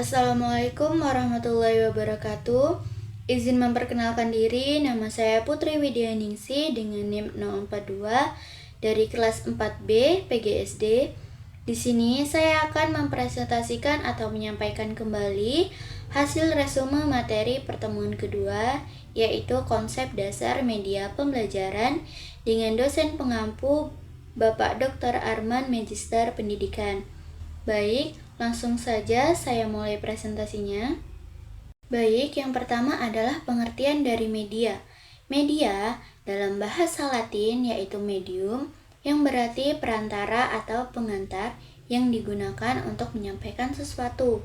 Assalamualaikum warahmatullahi wabarakatuh. Izin memperkenalkan diri, nama saya Putri Widyaningsi dengan NIM 042 dari kelas 4B PGSD. Di sini saya akan mempresentasikan atau menyampaikan kembali hasil resume materi pertemuan kedua, yaitu konsep dasar media pembelajaran dengan dosen pengampu Bapak Dr. Arman Magister Pendidikan. Baik, langsung saja saya mulai presentasinya. Baik, yang pertama adalah pengertian dari media. Media dalam bahasa Latin yaitu medium, yang berarti perantara atau pengantar yang digunakan untuk menyampaikan sesuatu.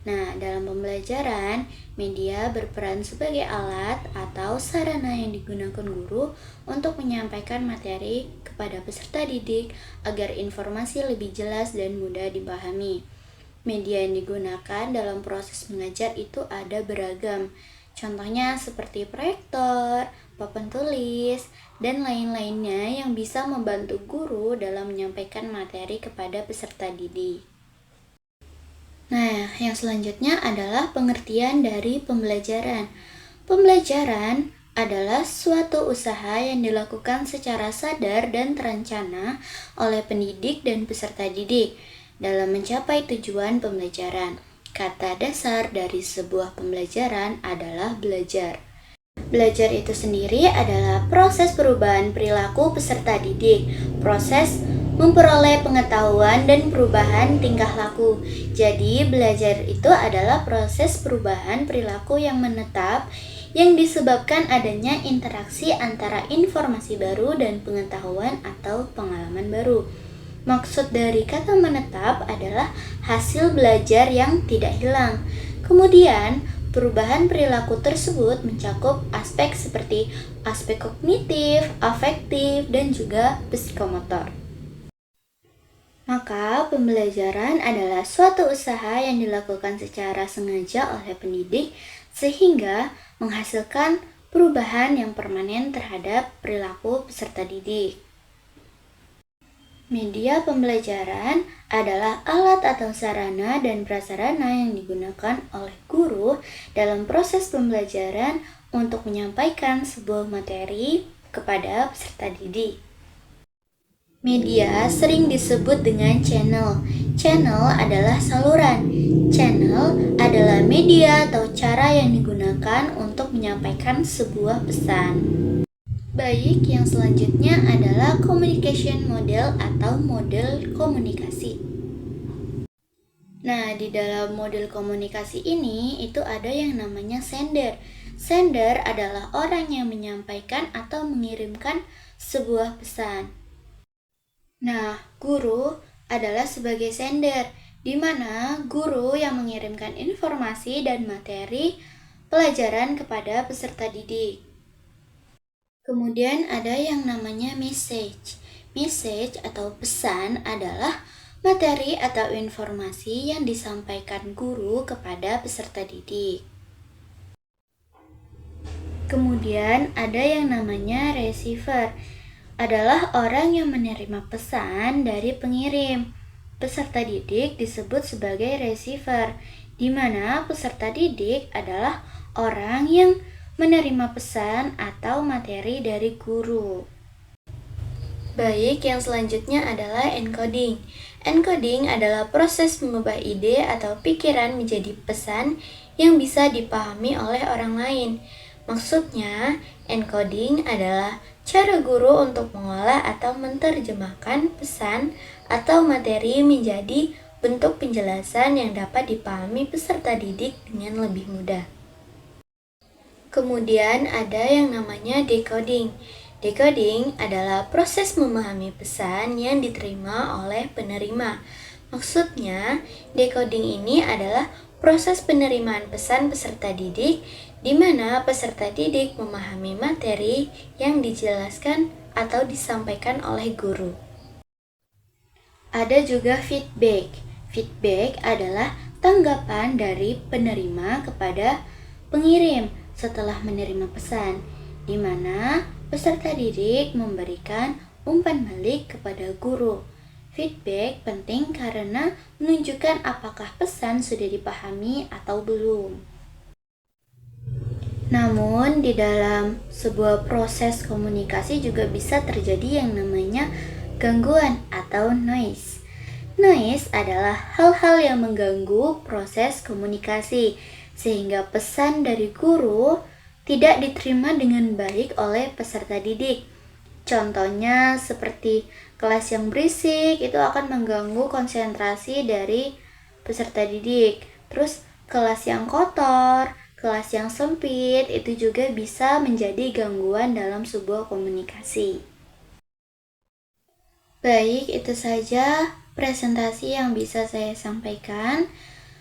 Nah, dalam pembelajaran, media berperan sebagai alat atau sarana yang digunakan guru untuk menyampaikan materi kepada peserta didik agar informasi lebih jelas dan mudah dipahami. Media yang digunakan dalam proses mengajar itu ada beragam. Contohnya seperti proyektor, papan tulis, dan lain-lainnya yang bisa membantu guru dalam menyampaikan materi kepada peserta didik. Nah, yang selanjutnya adalah pengertian dari pembelajaran. Pembelajaran adalah suatu usaha yang dilakukan secara sadar dan terencana oleh pendidik dan peserta didik dalam mencapai tujuan pembelajaran. Kata dasar dari sebuah pembelajaran adalah belajar. Belajar itu sendiri adalah proses perubahan perilaku peserta didik, proses memperoleh pengetahuan dan perubahan tingkah laku. Jadi, belajar itu adalah proses perubahan perilaku yang menetap yang disebabkan adanya interaksi antara informasi baru dan pengetahuan atau pengalaman baru. Maksud dari kata menetap adalah hasil belajar yang tidak hilang. Kemudian, perubahan perilaku tersebut mencakup aspek seperti aspek kognitif, afektif, dan juga psikomotor. Maka, pembelajaran adalah suatu usaha yang dilakukan secara sengaja oleh pendidik sehingga menghasilkan perubahan yang permanen terhadap perilaku peserta didik. Media pembelajaran adalah alat atau sarana dan prasarana yang digunakan oleh guru dalam proses pembelajaran untuk menyampaikan sebuah materi kepada peserta didik. Media sering disebut dengan channel. Channel adalah saluran. Channel adalah media atau cara yang digunakan untuk menyampaikan sebuah pesan. Baik, yang selanjutnya adalah communication model atau model komunikasi. Nah, di dalam model komunikasi ini itu ada yang namanya sender. Sender adalah orang yang menyampaikan atau mengirimkan sebuah pesan. Nah, guru adalah sebagai sender, di mana guru yang mengirimkan informasi dan materi pelajaran kepada peserta didik. Kemudian ada yang namanya message. Message atau pesan adalah materi atau informasi yang disampaikan guru kepada peserta didik. Kemudian ada yang namanya receiver, adalah orang yang menerima pesan dari pengirim. Peserta didik disebut sebagai receiver, di mana peserta didik adalah orang yang menerima pesan atau materi dari guru. Baik, yang selanjutnya adalah encoding. Encoding adalah proses mengubah ide atau pikiran menjadi pesan yang bisa dipahami oleh orang lain. Maksudnya, encoding adalah cara guru untuk mengolah atau menerjemahkan pesan atau materi menjadi bentuk penjelasan yang dapat dipahami peserta didik dengan lebih mudah. Kemudian ada yang namanya decoding. Decoding adalah proses memahami pesan yang diterima oleh penerima. Maksudnya, decoding ini adalah proses penerimaan pesan peserta didik di mana peserta didik memahami materi yang dijelaskan atau disampaikan oleh guru. Ada juga feedback. Feedback adalah tanggapan dari penerima kepada pengirim setelah menerima pesan, di mana peserta didik memberikan umpan balik kepada guru. Feedback penting karena menunjukkan apakah pesan sudah dipahami atau belum. Namun, di dalam sebuah proses komunikasi juga bisa terjadi yang namanya gangguan atau noise. Noise adalah hal-hal yang mengganggu proses komunikasi, sehingga pesan dari guru tidak diterima dengan baik oleh peserta didik. Contohnya seperti kelas yang berisik itu akan mengganggu konsentrasi dari peserta didik. Terus kelas yang kotor, kelas yang sempit itu juga bisa menjadi gangguan dalam sebuah komunikasi. Baik, itu saja presentasi yang bisa saya sampaikan.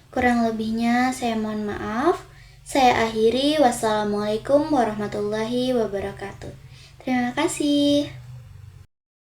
Kurang lebihnya saya mohon maaf. Saya akhiri. Wassalamualaikum warahmatullahi wabarakatuh. Terima kasih.